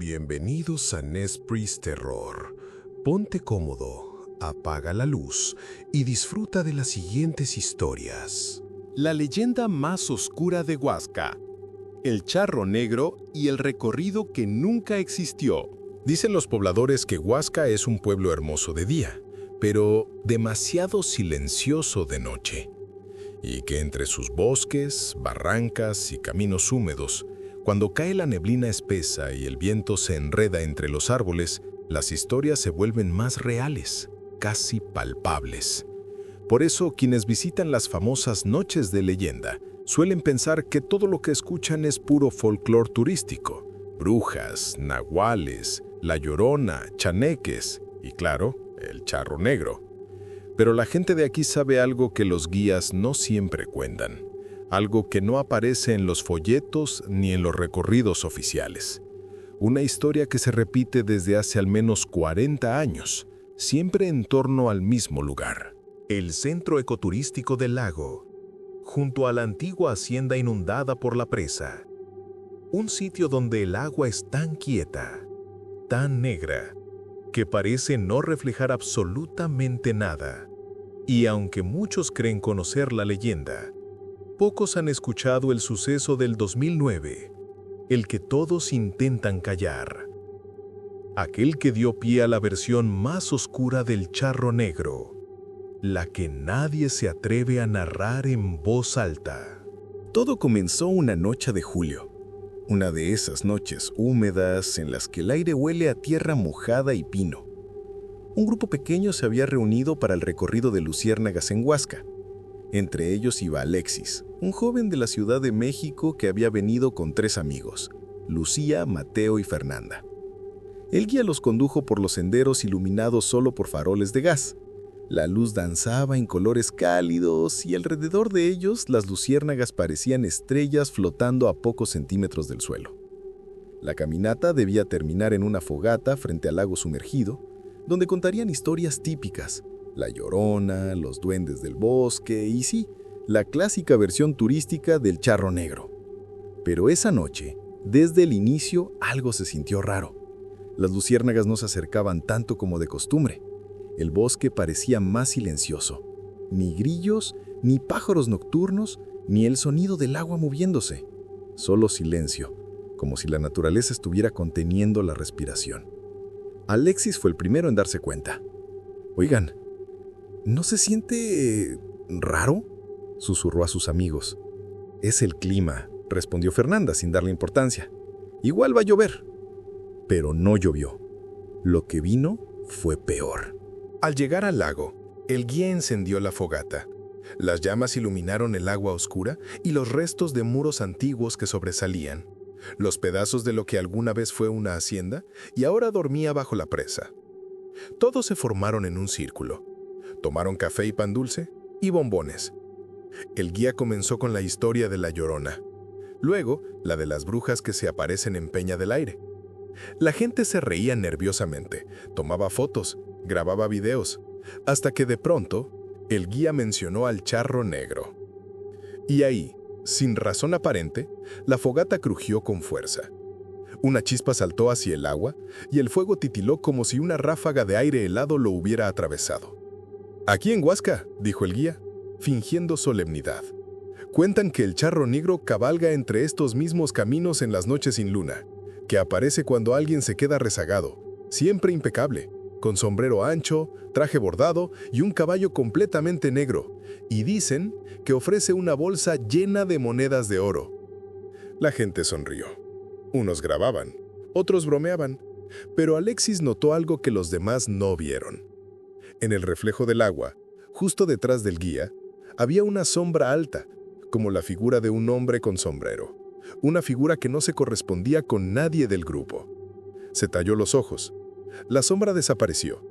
Bienvenidos a Nespris Terror. Ponte cómodo, apaga la luz y disfruta de las siguientes historias. La leyenda más oscura de Huasca, el charro negro y el recorrido que nunca existió. Dicen los pobladores que Huasca es un pueblo hermoso de día, pero demasiado silencioso de noche, y que entre sus bosques, barrancas y caminos húmedos, cuando cae la neblina espesa y el viento se enreda entre los árboles, las historias se vuelven más reales, casi palpables. Por eso, quienes visitan las famosas noches de leyenda suelen pensar que todo lo que escuchan es puro folclore turístico. Brujas, nahuales, la llorona, chaneques y, claro, el charro negro. Pero la gente de aquí sabe algo que los guías no siempre cuentan. Algo que no aparece en los folletos ni en los recorridos oficiales. Una historia que se repite desde hace al menos 40 años, siempre en torno al mismo lugar. El centro ecoturístico del lago, junto a la antigua hacienda inundada por la presa. Un sitio donde el agua es tan quieta, tan negra, que parece no reflejar absolutamente nada. Y aunque muchos creen conocer la leyenda, pocos han escuchado el suceso del 2009, el que todos intentan callar. Aquel que dio pie a la versión más oscura del charro negro, la que nadie se atreve a narrar en voz alta. Todo comenzó una noche de julio. Una de esas noches húmedas en las que el aire huele a tierra mojada y pino. Un grupo pequeño se había reunido para el recorrido de luciérnagas en Huasca. Entre ellos iba Alexis, un joven de la Ciudad de México que había venido con 3 amigos, Lucía, Mateo y Fernanda. El guía los condujo por los senderos iluminados solo por faroles de gas. La luz danzaba en colores cálidos y alrededor de ellos las luciérnagas parecían estrellas flotando a pocos centímetros del suelo. La caminata debía terminar en una fogata frente al lago sumergido, donde contarían historias típicas, la llorona, los duendes del bosque y sí, la clásica versión turística del charro negro. Pero esa noche, desde el inicio, algo se sintió raro. Las luciérnagas no se acercaban tanto como de costumbre. El bosque parecía más silencioso. Ni grillos, ni pájaros nocturnos, ni el sonido del agua moviéndose. Solo silencio, como si la naturaleza estuviera conteniendo la respiración. Alexis fue el primero en darse cuenta. «Oigan, ¿no se siente raro?», susurró a sus amigos. «Es el clima», respondió Fernanda sin darle importancia. «Igual va a llover». Pero no llovió. Lo que vino fue peor. Al llegar al lago, el guía encendió la fogata. Las llamas iluminaron el agua oscura y los restos de muros antiguos que sobresalían. Los pedazos de lo que alguna vez fue una hacienda y ahora dormía bajo la presa. Todos se formaron en un círculo. Tomaron café y pan dulce y bombones. El guía comenzó con la historia de la llorona. Luego, la de las brujas que se aparecen en Peña del Aire. La gente se reía nerviosamente, tomaba fotos, grababa videos, hasta que de pronto, el guía mencionó al charro negro. Y ahí, sin razón aparente, la fogata crujió con fuerza. Una chispa saltó hacia el agua y el fuego titiló como si una ráfaga de aire helado lo hubiera atravesado. «Aquí en Huasca», dijo el guía, fingiendo solemnidad. «Cuentan que el charro negro cabalga entre estos mismos caminos en las noches sin luna, que aparece cuando alguien se queda rezagado, siempre impecable, con sombrero ancho, traje bordado y un caballo completamente negro, y dicen que ofrece una bolsa llena de monedas de oro». La gente sonrió. Unos grababan, otros bromeaban, pero Alexis notó algo que los demás no vieron. En el reflejo del agua, justo detrás del guía, había una sombra alta, como la figura de un hombre con sombrero. Una figura que no se correspondía con nadie del grupo. Se talló los ojos. La sombra desapareció.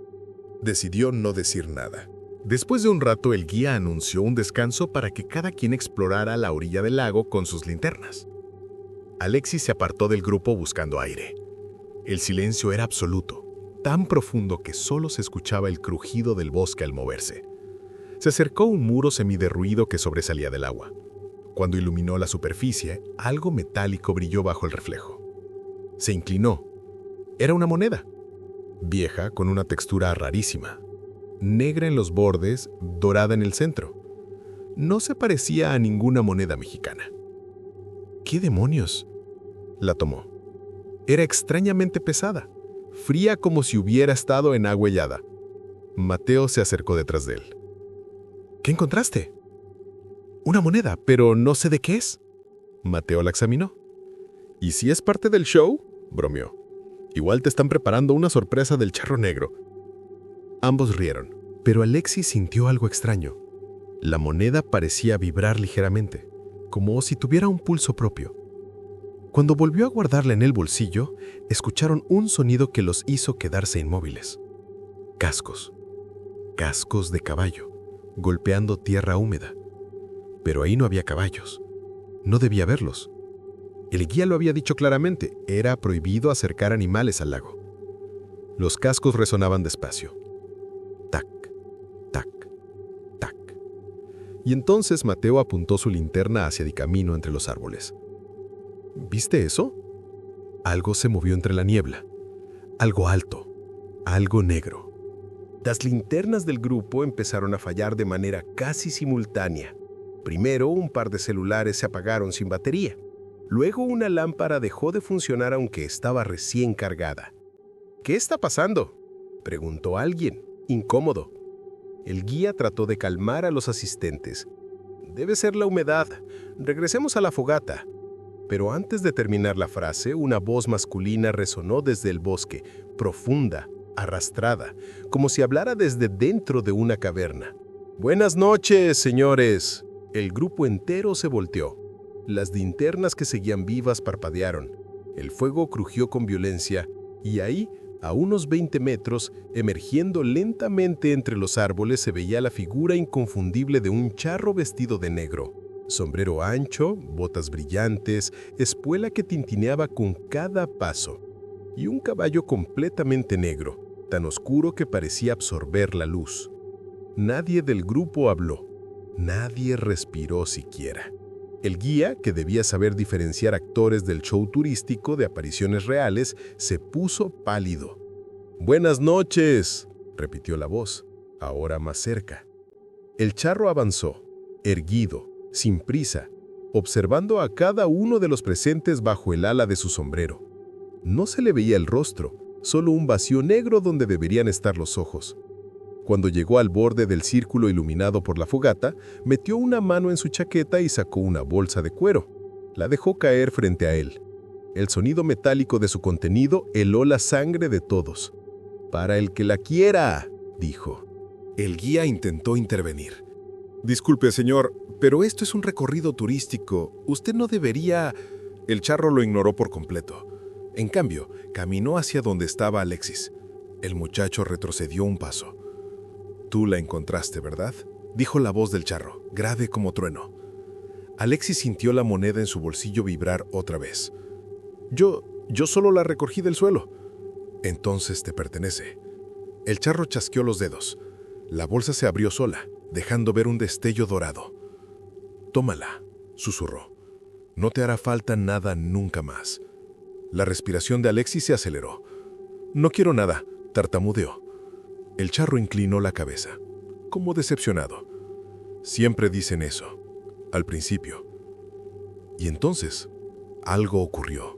Decidió no decir nada. Después de un rato, el guía anunció un descanso para que cada quien explorara la orilla del lago con sus linternas. Alexis se apartó del grupo buscando aire. El silencio era absoluto, tan profundo que solo se escuchaba el crujido del bosque al moverse. Se acercó a un muro semiderruido que sobresalía del agua. Cuando iluminó la superficie, algo metálico brilló bajo el reflejo. Se inclinó Era una moneda, vieja con una textura rarísima, negra en los bordes, dorada en el centro. No se parecía a ninguna moneda mexicana. ¿Qué demonios? La tomó. Era extrañamente pesada, fría como si hubiera estado en agua helada. Mateo se acercó detrás de él. ¿Qué encontraste? Una moneda, pero no sé de qué es. Mateo la examinó. ¿Y si es parte del show? Bromeó. Igual te están preparando una sorpresa del charro negro. Ambos rieron, pero Alexis sintió algo extraño. La moneda parecía vibrar ligeramente, como si tuviera un pulso propio. Cuando volvió a guardarla en el bolsillo, escucharon un sonido que los hizo quedarse inmóviles. Cascos. Cascos de caballo, golpeando tierra húmeda. Pero ahí no había caballos. No debía haberlos. El guía lo había dicho claramente, era prohibido acercar animales al lago. Los cascos resonaban despacio. Tac, tac, tac. Y entonces Mateo apuntó su linterna hacia el camino entre los árboles. ¿Viste eso? Algo se movió entre la niebla. Algo alto, algo negro. Las linternas del grupo empezaron a fallar de manera casi simultánea. Primero, un par de celulares se apagaron sin batería. Luego, una lámpara dejó de funcionar aunque estaba recién cargada. ¿Qué está pasando?, preguntó alguien, incómodo. El guía trató de calmar a los asistentes. Debe ser la humedad. Regresemos a la fogata. Pero antes de terminar la frase, una voz masculina resonó desde el bosque, profunda, arrastrada, como si hablara desde dentro de una caverna. «Buenas noches, señores». El grupo entero se volteó. Las linternas que seguían vivas parpadearon. El fuego crujió con violencia y ahí, a unos 20 metros, emergiendo lentamente entre los árboles, se veía la figura inconfundible de un charro vestido de negro. Sombrero ancho, botas brillantes, espuela que tintineaba con cada paso, y un caballo completamente negro, tan oscuro que parecía absorber la luz. Nadie del grupo habló. Nadie respiró siquiera. El guía, que debía saber diferenciar actores del show turístico de apariciones reales, se puso pálido. «Buenas noches», repitió la voz, ahora más cerca. El charro avanzó, erguido, sin prisa, observando a cada uno de los presentes bajo el ala de su sombrero. No se le veía el rostro, solo un vacío negro donde deberían estar los ojos. Cuando llegó al borde del círculo iluminado por la fogata, metió una mano en su chaqueta y sacó una bolsa de cuero. La dejó caer frente a él. El sonido metálico de su contenido heló la sangre de todos. «Para el que la quiera», dijo. El guía intentó intervenir. «Disculpe, señor, pero esto es un recorrido turístico. Usted no debería...» El charro lo ignoró por completo. En cambio, caminó hacia donde estaba Alexis. El muchacho retrocedió un paso. «Tú la encontraste, ¿verdad?», dijo la voz del charro, grave como trueno. Alexis sintió la moneda en su bolsillo vibrar otra vez. Yo solo la recogí del suelo». «Entonces te pertenece». El charro chasqueó los dedos. La bolsa se abrió sola, dejando ver un destello dorado. «Tómala», susurró. «No te hará falta nada nunca más». La respiración de Alexis se aceleró. «No quiero nada», tartamudeó. El charro inclinó la cabeza, como decepcionado. Siempre dicen eso, al principio. Y entonces, algo ocurrió.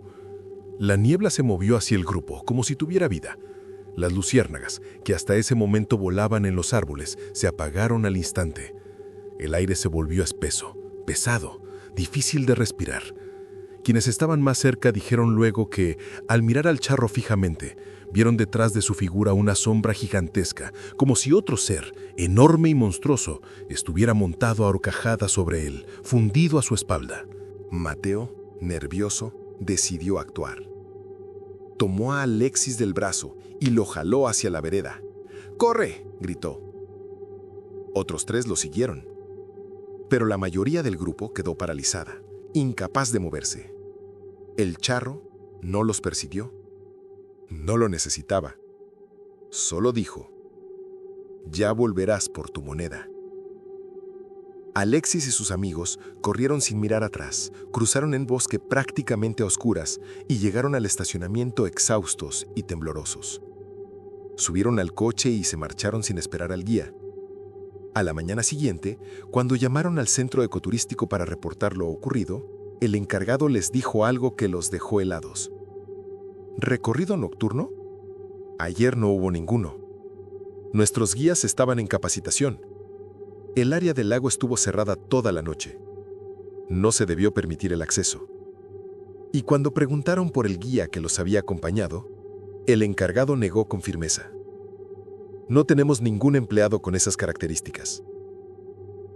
La niebla se movió hacia el grupo, como si tuviera vida. Las luciérnagas, que hasta ese momento volaban en los árboles, se apagaron al instante. El aire se volvió espeso, pesado, difícil de respirar. Quienes estaban más cerca dijeron luego que, al mirar al charro fijamente, vieron detrás de su figura una sombra gigantesca, como si otro ser, enorme y monstruoso, estuviera montado a horcajadas sobre él, fundido a su espalda. Mateo, nervioso, decidió actuar. Tomó a Alexis del brazo y lo jaló hacia la vereda. «¡Corre!», gritó. Otros 3 lo siguieron, pero la mayoría del grupo quedó paralizada, incapaz de moverse. El charro no los persiguió. No lo necesitaba. Solo dijo: «Ya volverás por tu moneda». Alexis y sus amigos corrieron sin mirar atrás, cruzaron el bosque prácticamente a oscuras y llegaron al estacionamiento exhaustos y temblorosos. Subieron al coche y se marcharon sin esperar al guía. A la mañana siguiente, cuando llamaron al centro ecoturístico para reportar lo ocurrido, el encargado les dijo algo que los dejó helados. ¿Recorrido nocturno? Ayer no hubo ninguno. Nuestros guías estaban en capacitación. El área del lago estuvo cerrada toda la noche. No se debió permitir el acceso. Y cuando preguntaron por el guía que los había acompañado, el encargado negó con firmeza. No tenemos ningún empleado con esas características.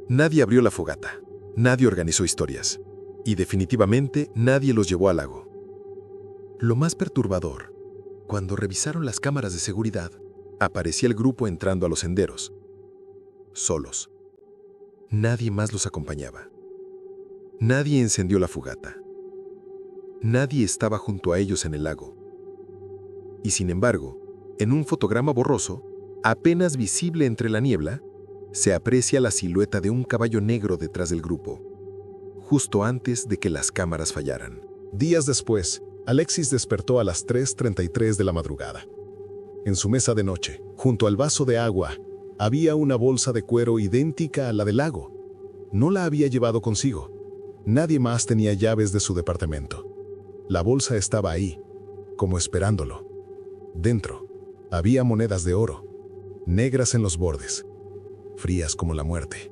Nadie abrió la fogata, nadie organizó historias, y definitivamente nadie los llevó al lago. Lo más perturbador, cuando revisaron las cámaras de seguridad, aparecía el grupo entrando a los senderos, solos. Nadie más los acompañaba. Nadie encendió la fogata. Nadie estaba junto a ellos en el lago. Y sin embargo, en un fotograma borroso, apenas visible entre la niebla, se aprecia la silueta de un caballo negro detrás del grupo, justo antes de que las cámaras fallaran. Días después, Alexis despertó a las 3:33 de la madrugada. En su mesa de noche, junto al vaso de agua, había una bolsa de cuero idéntica a la del lago. No la había llevado consigo. Nadie más tenía llaves de su departamento. La bolsa estaba ahí, como esperándolo. Dentro, había monedas de oro, negras en los bordes, frías como la muerte.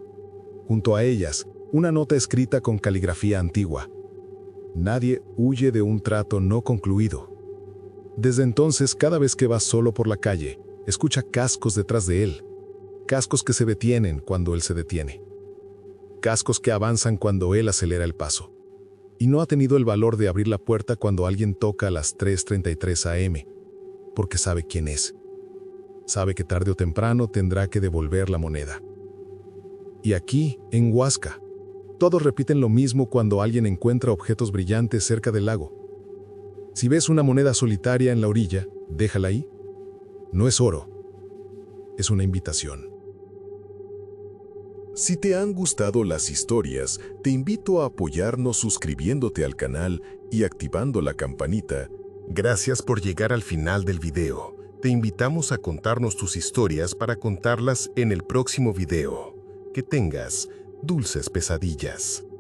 Junto a ellas, una nota escrita con caligrafía antigua. Nadie huye de un trato no concluido. Desde entonces, cada vez que va solo por la calle, escucha cascos detrás de él. Cascos que se detienen cuando él se detiene. Cascos que avanzan cuando él acelera el paso. Y no ha tenido el valor de abrir la puerta cuando alguien toca a las 3:33 a.m., porque sabe quién es. Sabe que tarde o temprano tendrá que devolver la moneda. Y aquí, en Huasca, todos repiten lo mismo cuando alguien encuentra objetos brillantes cerca del lago. Si ves una moneda solitaria en la orilla, déjala ahí. No es oro, es una invitación. Si te han gustado las historias, te invito a apoyarnos suscribiéndote al canal y activando la campanita. Gracias por llegar al final del video. Te invitamos a contarnos tus historias para contarlas en el próximo video. Que tengas dulces pesadillas.